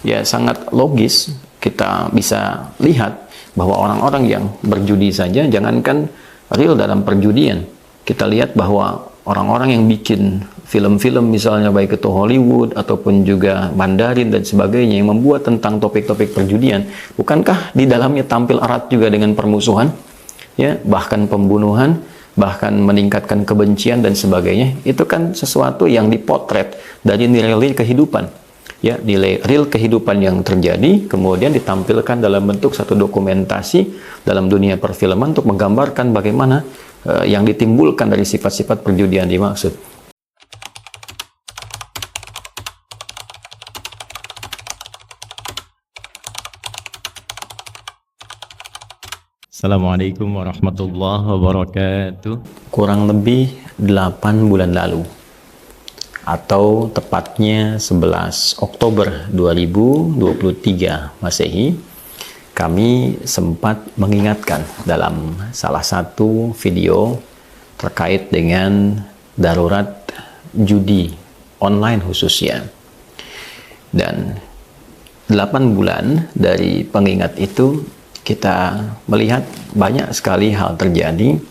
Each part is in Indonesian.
Ya sangat logis kita bisa lihat bahwa orang-orang yang berjudi saja, jangankan real dalam perjudian, kita lihat bahwa orang-orang yang bikin film-film misalnya baik itu Hollywood ataupun juga Mandarin dan sebagainya yang membuat tentang topik-topik perjudian, bukankah di dalamnya tampil erat juga dengan permusuhan, ya, bahkan pembunuhan, bahkan meningkatkan kebencian dan sebagainya. Itu kan sesuatu yang dipotret dari nilai-nilai kehidupan, ya, nilai real kehidupan yang terjadi kemudian ditampilkan dalam bentuk satu dokumentasi dalam dunia perfilman untuk menggambarkan bagaimana yang ditimbulkan dari sifat-sifat perjudian dimaksud. Assalamualaikum warahmatullahi wabarakatuh. Kurang lebih 8 bulan lalu, atau tepatnya 11 Oktober 2023 Masehi, kami sempat mengingatkan dalam salah satu video terkait dengan darurat judi online khususnya. Dan 8 bulan dari pengingat itu kita melihat banyak sekali hal terjadi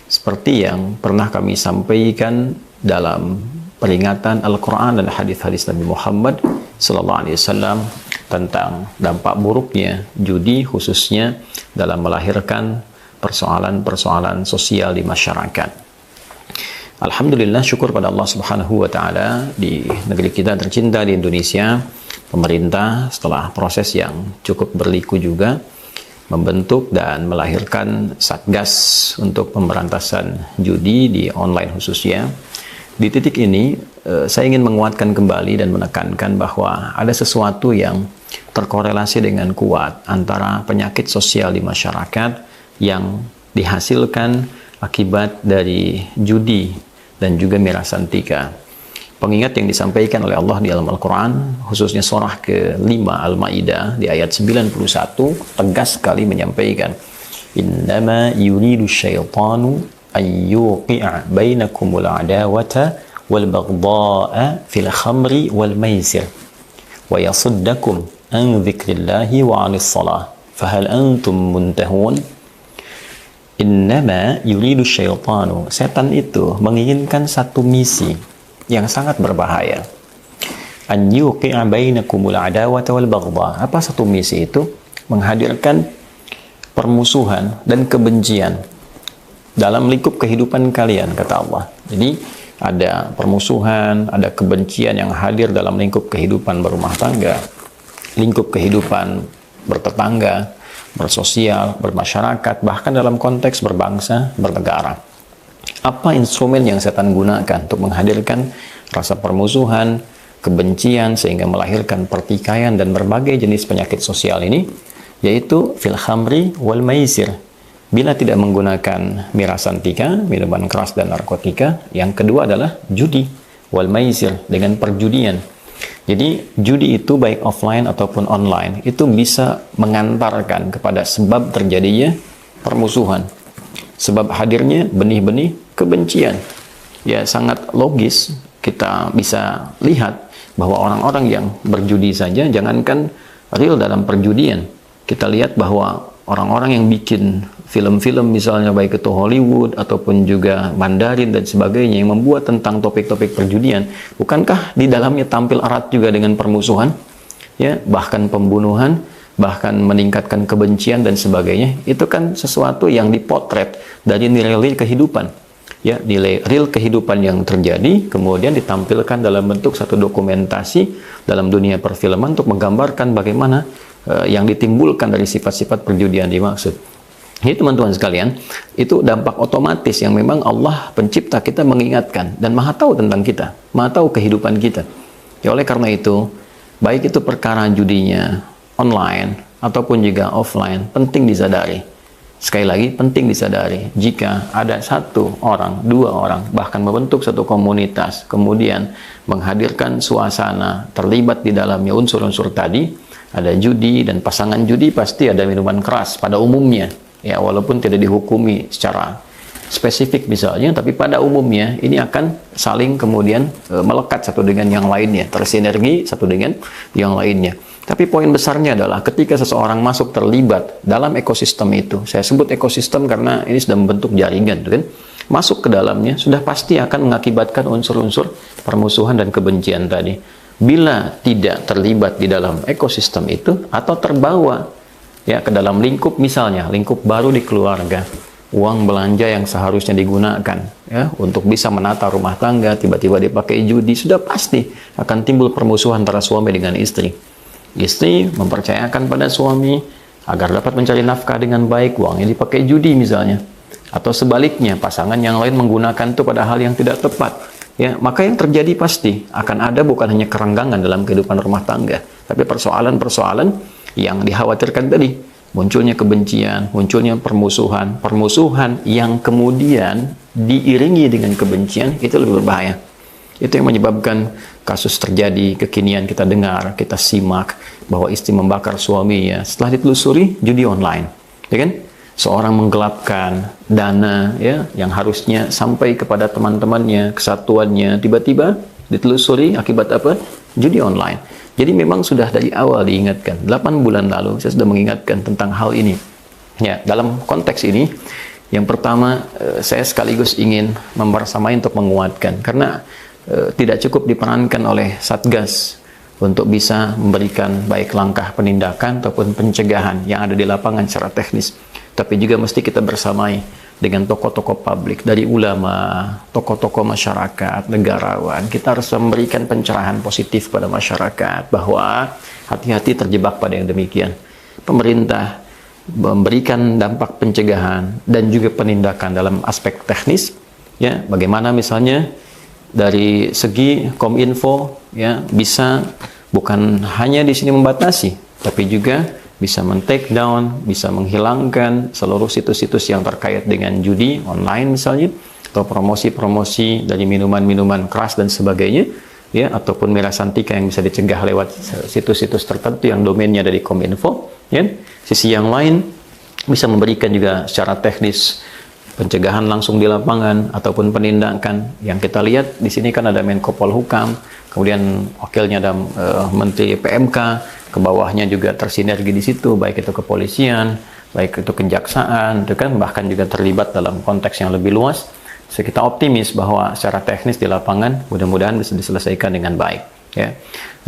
seperti yang pernah kami sampaikan dalam peringatan Al-Quran dan hadis-hadis Nabi Muhammad SAW tentang dampak buruknya judi khususnya dalam melahirkan persoalan-persoalan sosial di masyarakat. Alhamdulillah, syukur pada Allah Subhanahu wa Ta'ala, di negeri kita tercinta di Indonesia, pemerintah setelah proses yang cukup berliku juga membentuk dan melahirkan Satgas untuk pemberantasan judi di online khususnya. Di titik ini, saya ingin menguatkan kembali dan menekankan bahwa ada sesuatu yang terkorelasi dengan kuat antara penyakit sosial di masyarakat yang dihasilkan akibat dari judi dan juga mirasantika. Pengingat yang disampaikan oleh Allah di dalam Al-Quran, khususnya surah ke-5 Al-Ma'idah di ayat 91, tegas sekali menyampaikan, Innama yuridu syaitanu an yuqi'a bainakumul adawata wal baghdha'a fil khamri wal maisir wa yasuddakum an dzikrillahi wa 'anis shalah fahal antum muntahun. Innama yuridu syaitanu, setan itu menginginkan satu misi yang sangat berbahaya. An yuqi'a bainakumul adawata wal baghdha. Apa satu misi itu? Menghadirkan permusuhan dan kebencian dalam lingkup kehidupan kalian, kata Allah. Jadi ada permusuhan, ada kebencian yang hadir dalam lingkup kehidupan berumah tangga, lingkup kehidupan bertetangga, bersosial, bermasyarakat, bahkan dalam konteks berbangsa, bernegara. Apa instrumen yang setan gunakan untuk menghadirkan rasa permusuhan, kebencian, sehingga melahirkan pertikaian dan berbagai jenis penyakit sosial ini? Yaitu fil khamri wal maisir. Bila tidak menggunakan mirasantika, minuman keras dan narkotika, yang kedua adalah judi, wal maisir, dengan perjudian. Jadi judi itu baik offline ataupun online, itu bisa mengantarkan kepada sebab terjadinya permusuhan, sebab hadirnya benih-benih kebencian. Ya sangat logis kita bisa lihat bahwa orang-orang yang berjudi saja, jangankan real dalam perjudian, kita lihat bahwa orang-orang yang bikin film-film misalnya baik itu Hollywood ataupun juga Mandarin dan sebagainya yang membuat tentang topik-topik perjudian, bukankah di dalamnya tampil erat juga dengan permusuhan, ya, bahkan pembunuhan, bahkan meningkatkan kebencian dan sebagainya. Itu kan sesuatu yang dipotret dari nilai-nilai kehidupan, ya, nilai real kehidupan yang terjadi kemudian ditampilkan dalam bentuk satu dokumentasi dalam dunia perfilman untuk menggambarkan bagaimana yang ditimbulkan dari sifat-sifat perjudian dimaksud. Jadi teman-teman sekalian, itu dampak otomatis yang memang Allah pencipta kita mengingatkan dan maha tahu tentang kita, maha tahu kehidupan kita. Ya, oleh karena itu, baik itu perkara judinya online ataupun juga offline, penting disadari. Sekali lagi, penting disadari, jika ada satu orang, dua orang, bahkan membentuk satu komunitas, kemudian menghadirkan suasana, terlibat di dalamnya unsur-unsur tadi, ada judi, dan pasangan judi pasti ada minuman keras pada umumnya. Ya, walaupun tidak dihukumi secara spesifik misalnya, tapi pada umumnya ini akan saling kemudian melekat satu dengan yang lainnya, tersinergi satu dengan yang lainnya. Tapi poin besarnya adalah ketika seseorang masuk terlibat dalam ekosistem itu, saya sebut ekosistem karena ini sudah membentuk jaringan, kan? Masuk ke dalamnya sudah pasti akan mengakibatkan unsur-unsur permusuhan dan kebencian tadi. Bila tidak terlibat di dalam ekosistem itu atau terbawa ya ke dalam lingkup, misalnya lingkup baru di keluarga, uang belanja yang seharusnya digunakan ya untuk bisa menata rumah tangga tiba-tiba dipakai judi, sudah pasti akan timbul permusuhan antara suami dengan istri. Istri mempercayakan pada suami agar dapat mencari nafkah dengan baik, uangnya dipakai judi misalnya, atau sebaliknya pasangan yang lain menggunakan itu pada hal yang tidak tepat ya, maka yang terjadi pasti akan ada bukan hanya kerenggangan dalam kehidupan rumah tangga, tapi persoalan-persoalan yang dikhawatirkan tadi, munculnya kebencian, munculnya permusuhan yang kemudian diiringi dengan kebencian, itu lebih berbahaya. Itu yang menyebabkan kasus terjadi kekinian, kita dengar, kita simak bahwa istri membakar suaminya setelah ditelusuri judi online, ya kan? Seorang menggelapkan dana ya yang harusnya sampai kepada teman-temannya, kesatuannya, tiba-tiba ditelusuri akibat apa? Judi online. Jadi memang sudah dari awal diingatkan, 8 bulan lalu saya sudah mengingatkan tentang hal ini. Ya, dalam konteks ini, yang pertama saya sekaligus ingin membersamai untuk menguatkan, karena tidak cukup diperankan oleh Satgas untuk bisa memberikan baik langkah penindakan ataupun pencegahan yang ada di lapangan secara teknis, tapi juga mesti kita bersamai dengan tokoh-tokoh publik, dari ulama, tokoh-tokoh masyarakat, negarawan. Kita harus memberikan pencerahan positif pada masyarakat bahwa hati-hati terjebak pada yang demikian. Pemerintah memberikan dampak pencegahan dan juga penindakan dalam aspek teknis ya, bagaimana misalnya dari segi Kominfo ya, bisa bukan hanya di sini membatasi, tapi juga bisa men-take down, bisa menghilangkan seluruh situs-situs yang terkait dengan judi online misalnya, atau promosi-promosi dari minuman-minuman keras dan sebagainya ya, ataupun mirasantika yang bisa dicegah lewat situs-situs tertentu yang domainnya dari Kominfo ya. Sisi yang lain bisa memberikan juga secara teknis pencegahan langsung di lapangan ataupun penindakan. Yang kita lihat di sini kan ada Menko Polhukam, kemudian wakilnya ada Menteri PMK, ke bawahnya juga tersinergi di situ, baik itu kepolisian, baik itu kejaksaan, itu kan bahkan juga terlibat dalam konteks yang lebih luas. So, kita optimis bahwa secara teknis di lapangan mudah-mudahan bisa diselesaikan dengan baik ya.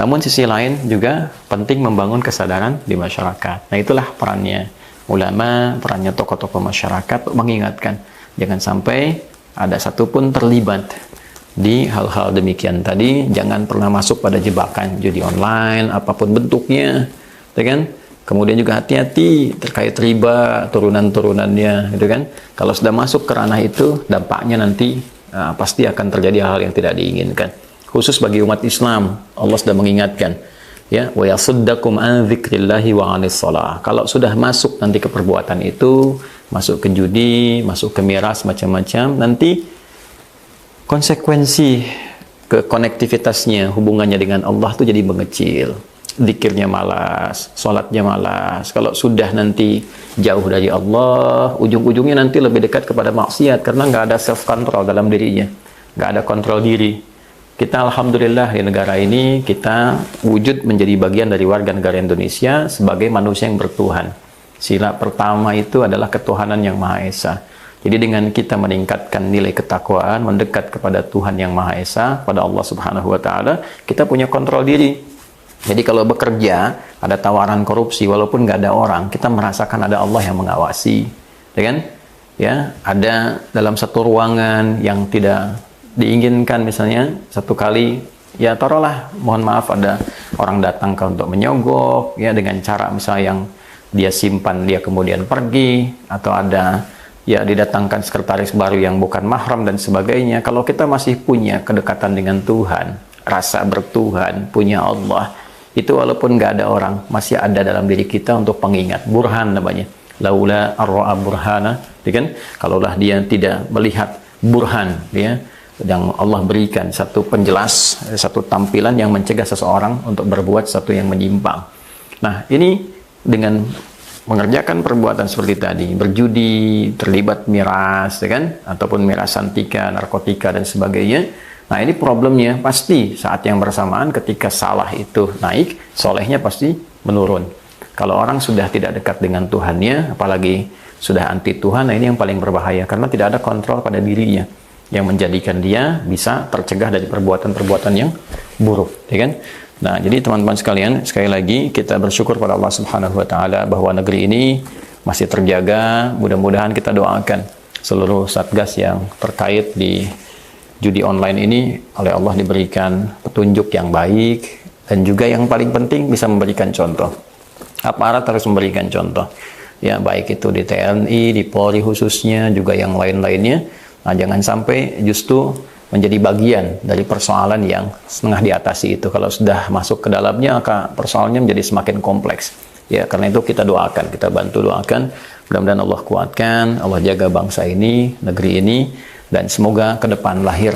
Namun sisi lain juga penting membangun kesadaran di masyarakat. Nah, itulah perannya ulama, perannya tokoh-tokoh masyarakat mengingatkan jangan sampai ada satupun terlibat di hal-hal demikian tadi. Jangan pernah masuk pada jebakan judi online apapun bentuknya, ya kan? Kemudian juga hati-hati terkait riba, turunan-turunannya, gitu kan? Kalau sudah masuk ke ranah itu, dampaknya nanti pasti akan terjadi hal yang tidak diinginkan. Khusus bagi umat Islam, Allah sudah mengingatkan, ya, wa yasuddakum an dzikrillahi wa 'anis shalah. Kalau sudah masuk nanti ke perbuatan itu, masuk ke judi, masuk ke miras macam-macam, nanti konsekuensi ke konektivitasnya, hubungannya dengan Allah itu jadi mengecil. Zikirnya malas, sholatnya malas. Kalau sudah nanti jauh dari Allah, ujung-ujungnya nanti lebih dekat kepada maksiat karena nggak ada self control dalam dirinya, nggak ada kontrol diri. Kita alhamdulillah di negara ini kita wujud menjadi bagian dari warga negara Indonesia sebagai manusia yang bertuhan. Sila pertama itu adalah ketuhanan yang Maha Esa. Jadi dengan kita meningkatkan nilai ketakwaan, mendekat kepada Tuhan yang Maha Esa, pada Allah Subhanahu wa taala, kita punya kontrol diri. Jadi kalau bekerja, ada tawaran korupsi, walaupun nggak ada orang, kita merasakan ada Allah yang mengawasi, ya kan? Ya, ada dalam satu ruangan yang tidak diinginkan, misalnya satu kali, ya taruhlah, mohon maaf ada orang datang untuk menyogok, ya dengan cara misalnya yang dia simpan, dia kemudian pergi, atau ada ya didatangkan sekretaris baru yang bukan mahram dan sebagainya. Kalau kita masih punya kedekatan dengan Tuhan, rasa bertuhan, punya Allah, itu walaupun nggak ada orang, masih ada dalam diri kita untuk pengingat. Burhan namanya. Laula arra'a burhana, kan? Kalaulah dia tidak melihat burhan, ya, yang Allah berikan satu penjelas, satu tampilan yang mencegah seseorang untuk berbuat satu yang menyimpang. Nah, ini dengan mengerjakan perbuatan seperti tadi, berjudi, terlibat miras, ya kan? Ataupun mirasantika, narkotika dan sebagainya, Nah ini problemnya, pasti saat yang bersamaan ketika salah itu naik, solehnya pasti menurun. Kalau orang sudah tidak dekat dengan Tuhannya, apalagi sudah anti Tuhan, nah ini yang paling berbahaya, karena tidak ada kontrol pada dirinya, yang menjadikan dia bisa tercegah dari perbuatan-perbuatan yang buruk, ya kan? Nah, jadi teman-teman sekalian, sekali lagi kita bersyukur pada Allah Subhanahu wa taala bahwa negeri ini masih terjaga. Mudah-mudahan kita doakan seluruh satgas yang terkait di judi online ini oleh Allah diberikan petunjuk yang baik, dan juga yang paling penting bisa memberikan contoh. Aparat harus memberikan contoh. Ya, baik itu di TNI, di Polri khususnya, juga yang lain-lainnya. Nah, jangan sampai justru menjadi bagian dari persoalan yang setengah diatasi itu. Kalau sudah masuk ke dalamnya, maka persoalannya menjadi semakin kompleks. Ya, karena itu kita doakan, kita bantu doakan. Mudah-mudahan Allah kuatkan, Allah jaga bangsa ini, negeri ini, dan semoga ke depan lahir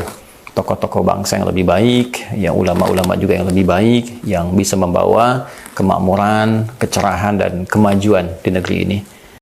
tokoh-tokoh bangsa yang lebih baik, ya ulama-ulama juga yang lebih baik, yang bisa membawa kemakmuran, kecerahan, dan kemajuan di negeri ini.